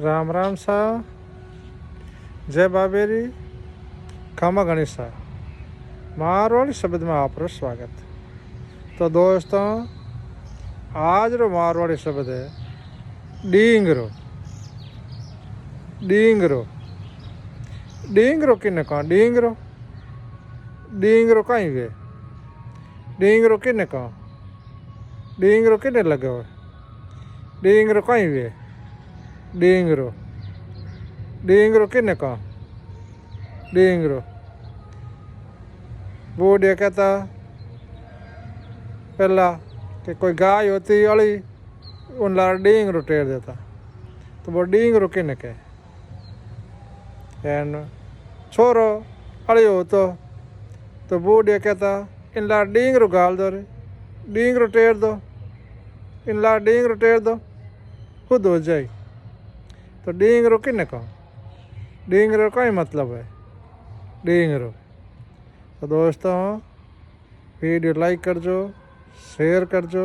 राम राम सा, जय बाबेरी, खमा गणेशा। मारवाड़ी शब्द में आपका स्वागत। तो दोस्तों, आज रो मारवाड़ी शब्द है डींगरो। डींगरो डींगरो किन्ने कहा? डींगरो डींगरो कहीं वे? डींगरो किन्ने कहा? डींगरो किन्ने लगे हुए? डींगरो कहीं वे? डींगरो डींगरो किन्ने कहा? डींगरो बूढ़िया कहता पहला कि कोई गाय होती अड़ी उन लार डींगरो टेर देता। तो वो डींगरो किन्ने कहे? एन छोरो अड़ी हो तो बूढ़िया कहता इन लार डींगरो गाल दो रे, डींगरो टेर दो, इन लार डींगरो टेर दो, खुद हो जाए। तो डींगरो किन्ने कहा? डींगरो का ही मतलब है डींगरो। तो दोस्तों, वीडियो लाइक करजो, शेयर करजो,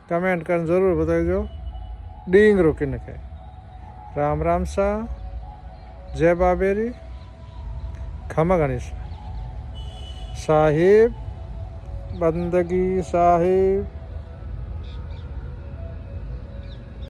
कमेंट कर ज़रूर बताइजो डींगरो किन्ने कहे। राम राम सा, जय बाबेरी, खमा गणेश। साहिब बंदगी साहिब।